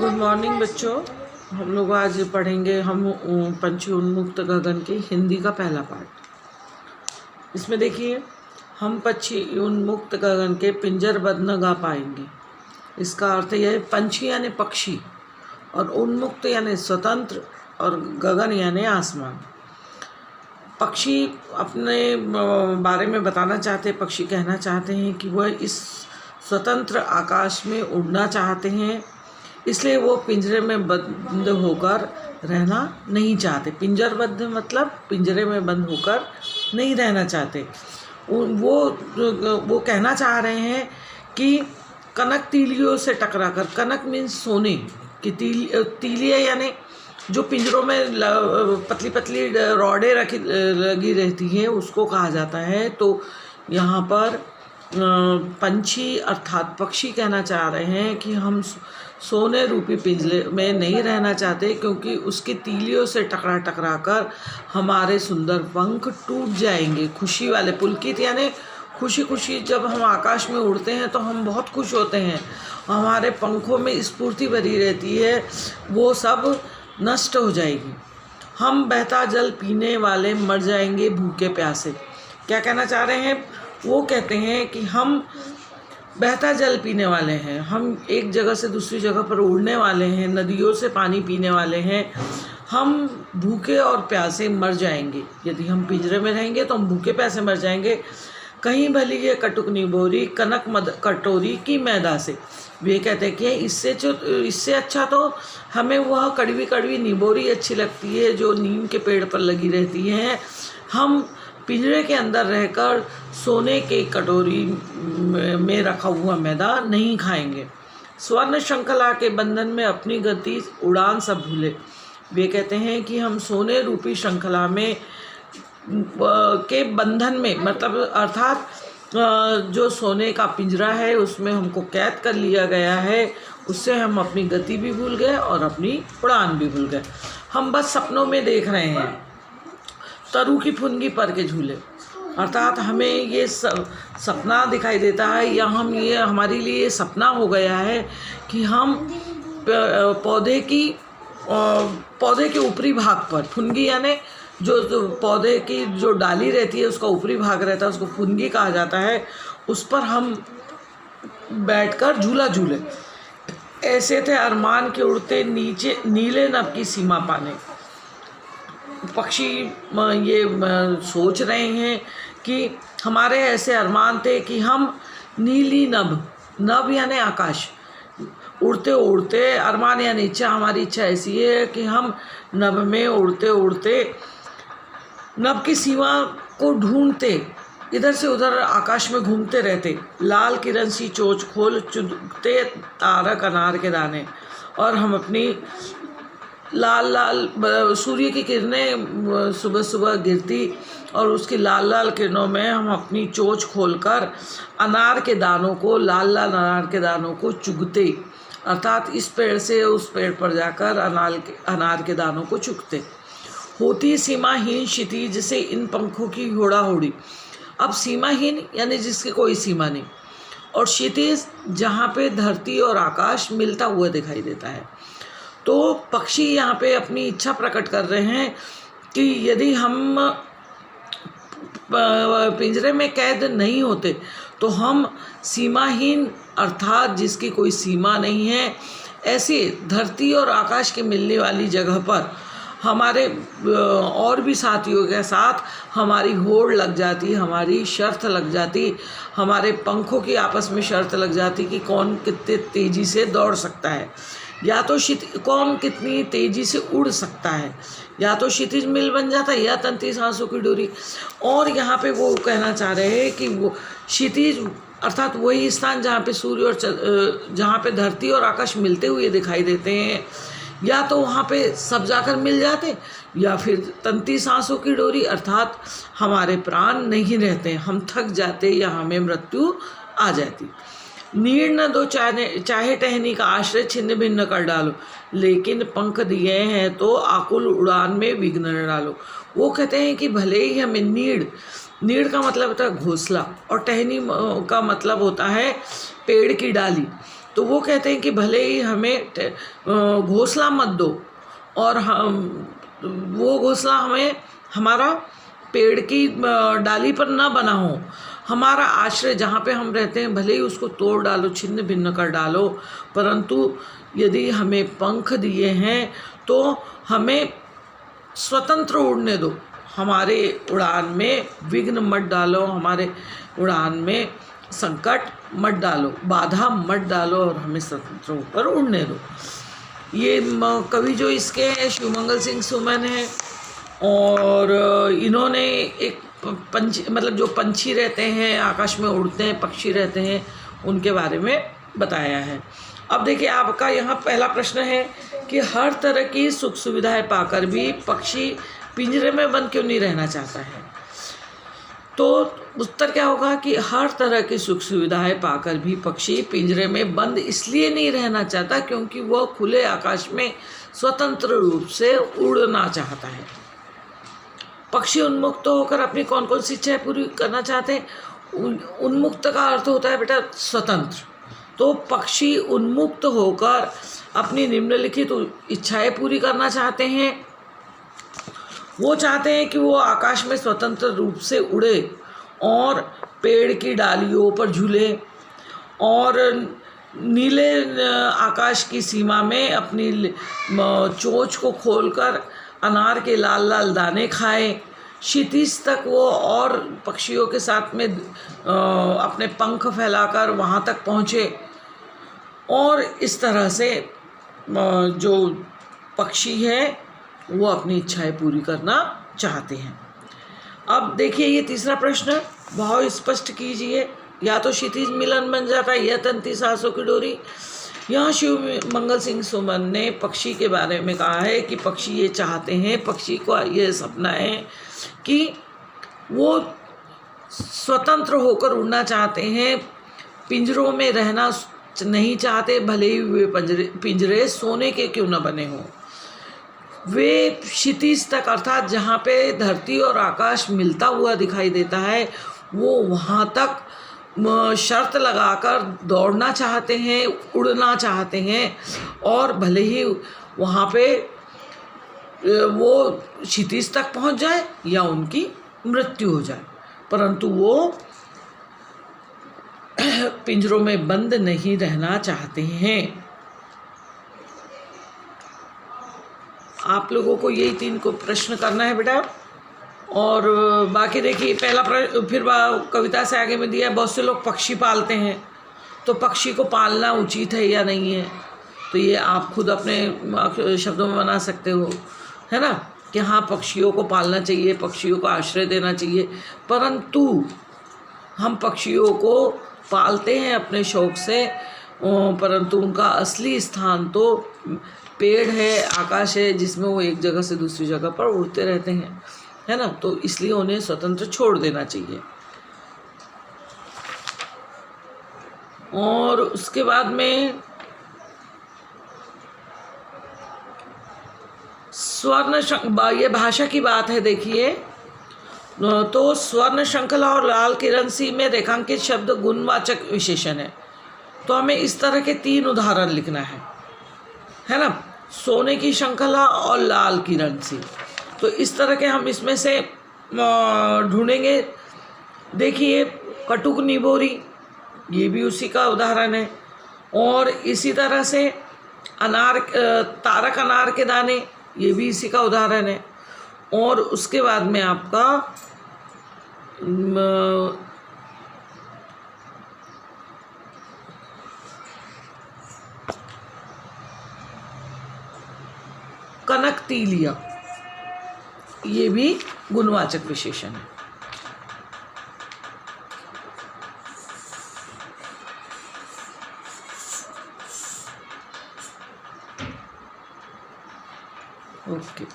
Good morning बच्चों। हम लोग आज पढ़ेंगे पंछी उन्मुक्त गगन की हिंदी का पहला पार्ट। इसमें देखिए, हम पक्षी उन्मुक्त गगन के पिंजरबद्ध न गा पाएंगे। इसका अर्थ यह है, पंछी यानी पक्षी और उन्मुक्त यानी स्वतंत्र और गगन यानी आसमान। पक्षी अपने बारे में बताना चाहते, पक्षी कहना चाहते हैं कि वह इस स्वतंत्र आकाश में उड़ना चाहते हैं, इसलिए वो पिंजरे में बंद होकर रहना नहीं चाहते। पिंजरबद्ध मतलब पिंजरे में बंद होकर नहीं रहना चाहते। वो कहना चाह रहे हैं कि कनक तीलियों से टकराकर, कनक मीन्स सोने की तीलियाँ यानी जो पिंजरों में पतली पतली रॉडें लगी रहती हैं, उसको कहा जाता है। तो यहाँ पर पंछी अर्थात पक्षी कहना चाह रहे हैं कि हम सोने रूपी पिंजरे में नहीं रहना चाहते, क्योंकि उसकी तीलियों से टकरा कर हमारे सुंदर पंख टूट जाएंगे। खुशी वाले पुलकित यानी खुशी खुशी, जब हम आकाश में उड़ते हैं तो हम बहुत खुश होते हैं, हमारे पंखों में स्फूर्ति भरी रहती है, वो सब नष्ट हो जाएगी। हम बहता जल पीने वाले मर जाएंगे भूखे प्यासे। क्या कहना चाह रहे हैं? वो कहते हैं कि हम बहता जल पीने वाले हैं, हम एक जगह से दूसरी जगह पर उड़ने वाले हैं, नदियों से पानी पीने वाले हैं, हम भूखे और प्यासे मर जाएंगे। यदि हम पिंजरे में रहेंगे तो हम भूखे प्यासे मर जाएंगे। कहीं भली ये कटुक निबोरी कनक मद कटोरी की मैदा से। वे कहते हैं कि इससे अच्छा तो हमें वह कड़वी कड़वी निबोरी अच्छी लगती है जो नीम के पेड़ पर लगी रहती है। हम पिंजरे के अंदर रहकर सोने के कटोरी में रखा हुआ मैदा नहीं खाएंगे। स्वर्ण श्रृंखला के बंधन में अपनी गति उड़ान सब भूले। वे कहते हैं कि हम सोने रूपी श्रृंखला में के बंधन में, मतलब अर्थात जो सोने का पिंजरा है उसमें हमको कैद कर लिया गया है, उससे हम अपनी गति भी भूल गए और अपनी उड़ान भी भूल गए। हम बस सपनों में देख रहे हैं तरु की फुनगी पर के झूले, अर्थात हमें ये सपना दिखाई देता है, या हमारे लिए सपना हो गया है कि हम पौधे के ऊपरी भाग पर, फुनगी यानी जो पौधे की जो डाली रहती है उसका ऊपरी भाग रहता है, उसको फुनगी कहा जाता है, उस पर हम बैठकर झूला झूले। ऐसे थे अरमान के उड़ते नीचे नीले नभ की सीमा पाने। पक्षी ये सोच रहे हैं कि हमारे ऐसे अरमान थे कि हम नीली नभ यानी आकाश, उड़ते उड़ते, अरमान यानी इच्छा, हमारी इच्छा ऐसी है कि हम नभ में उड़ते उड़ते नभ की सीमा को ढूंढते, इधर से उधर आकाश में घूमते रहते। लाल किरण सी चोंच खोल चुगते तारक अनार के दाने, और हम अपनी लाल सूर्य की किरणें सुबह सुबह गिरती और उसकी लाल लाल किरणों में हम अपनी चोंच खोलकर अनार के दानों को, लाल अनार के दानों को चुगते, अर्थात इस पेड़ से उस पेड़ पर जाकर अनार के दानों को चुगते। होती सीमाहीन क्षितिज से इन पंखों की होड़ा होड़ी। अब सीमाहीन यानी जिसकी कोई सीमा नहीं, और क्षितिज जहाँ पे धरती और आकाश मिलता हुआ दिखाई देता है। तो पक्षी यहाँ पे अपनी इच्छा प्रकट कर रहे हैं कि यदि हम पिंजरे में कैद नहीं होते तो हम सीमाहीन, अर्थात जिसकी कोई सीमा नहीं है, ऐसी धरती और आकाश के मिलने वाली जगह पर हमारे और भी साथियों के साथ हमारी होड़ लग जाती, हमारी शर्त लग जाती, हमारे पंखों की आपस में शर्त लग जाती कि कौन कितने तेज़ी से दौड़ सकता है, या तो कौन कितनी तेज़ी से उड़ सकता है, या तो क्षितिज मिल बन जाता है या तंती सांसों की डोरी। और यहाँ पे वो कहना चाह रहे हैं कि वो क्षितिज अर्थात वही स्थान जहाँ पे सूर्य और जहाँ पे धरती और आकाश मिलते हुए दिखाई देते हैं, या तो वहाँ पे सब जाकर मिल जाते, या फिर तंती सांसों की डोरी, अर्थात हमारे प्राण नहीं रहते, हम थक जाते या हमें मृत्यु आ जाती। नीड़ न दो चाहे टहनी का आश्रय छिन्न भिन्न कर डालो, लेकिन पंख दिए हैं तो आकुल उड़ान में विघ्न न डालो। वो कहते हैं कि भले ही हमें नीड़ का मतलब होता है घोंसला, और टहनी का मतलब होता है पेड़ की डाली। तो वो कहते हैं कि भले ही हमें घोंसला मत दो, और हम वो घोंसला हमें हमारा पेड़ की डाली पर ना बना हो, हमारा आश्रय जहाँ पे हम रहते हैं भले ही उसको तोड़ डालो, छिन्न भिन्न कर डालो, परंतु यदि हमें पंख दिए हैं तो हमें स्वतंत्र उड़ने दो, हमारे उड़ान में विघ्न मत डालो, हमारे उड़ान में संकट मत डालो, बाधा मत डालो, और हमें स्वतंत्र होकर उड़ने दो। ये कवि जो इसके हैं शिवमंगल सिंह सुमन है, और इन्होंने एक पंछी, मतलब जो पंछी रहते हैं आकाश में उड़ते हैं, पक्षी रहते हैं, उनके बारे में बताया है। अब देखिए आपका यहाँ पहला प्रश्न है कि हर तरह की सुख सुविधाएं पाकर भी पक्षी पिंजरे में बंद क्यों नहीं रहना चाहता है। तो उत्तर क्या होगा कि हर तरह की सुख सुविधाएं पाकर भी पक्षी पिंजरे में बंद इसलिए नहीं रहना चाहता क्योंकि वह खुले आकाश में स्वतंत्र रूप से उड़ना चाहता है। पक्षी उन्मुक्त होकर अपनी कौन कौन सी इच्छाएं पूरी करना चाहते हैं। उन्मुक्त का अर्थ होता है बेटा स्वतंत्र। तो पक्षी उन्मुक्त होकर अपनी निम्नलिखित इच्छाएं पूरी करना चाहते हैं। वो चाहते हैं कि वो आकाश में स्वतंत्र रूप से उड़े और पेड़ की डालियों पर झूले, और नीले आकाश की सीमा में अपनी चोंच को खोलकर अनार के लाल लाल दाने खाए, क्षितिज तक वो और पक्षियों के साथ में अपने पंख फैलाकर वहाँ तक पहुँचे, और इस तरह से जो पक्षी है वो अपनी इच्छाएं पूरी करना चाहते हैं। अब देखिए ये तीसरा प्रश्न भाव स्पष्ट कीजिए। या तो क्षितिज मिलन बन जाता है या तंती सांसों की डोरी। यहाँ शिव मंगल सिंह सुमन ने पक्षी के बारे में कहा है कि पक्षी ये चाहते हैं, पक्षी को ये सपना है कि वो स्वतंत्र होकर उड़ना चाहते हैं, पिंजरों में रहना नहीं चाहते, भले ही वे पिंजरे सोने के क्यों न बने हों। वे क्षितिज तक अर्थात जहाँ पे धरती और आकाश मिलता हुआ दिखाई देता है वो वहाँ तक शर्त लगाकर दौड़ना चाहते हैं, उड़ना चाहते हैं, और भले ही वहाँ पे वो क्षितिज तक पहुँच जाए या उनकी मृत्यु हो जाए, परंतु वो पिंजरों में बंद नहीं रहना चाहते हैं। आप लोगों को यही 3 को प्रश्न करना है बेटा। और बाकी देखिए पहला फिर कविता से आगे में दिया है, बहुत से लोग पक्षी पालते हैं, तो पक्षी को पालना उचित है या नहीं है, तो ये आप खुद अपने शब्दों में बना सकते हो, है ना, कि हाँ पक्षियों को पालना चाहिए, पक्षियों को आश्रय देना चाहिए, परंतु हम पक्षियों को पालते हैं अपने शौक़ से, परंतु उनका असली स्थान तो पेड़ है, आकाश है, जिसमें वो एक जगह से दूसरी जगह पर उड़ते रहते हैं, है ना, तो इसलिए उन्हें स्वतंत्र छोड़ देना चाहिए। और उसके बाद में ये भाषा की बात है। देखिए तो स्वर्ण श्रृंखला और लाल किरण सी में रेखांकित शब्द गुणवाचक विशेषण है, तो हमें इस तरह के 3 उदाहरण लिखना है ना, सोने की श्रृंखला और लाल किरण सी। तो इस तरह के हम इसमें से ढूंढेंगे। देखिए कटुक निबोरी, ये भी उसी का उदाहरण है, और इसी तरह से तारक अनार के दाने, ये भी इसी का उदाहरण है। और उसके बाद में आपका कनक तीलिया, ये भी गुणवाचक विशेषण है। ओके।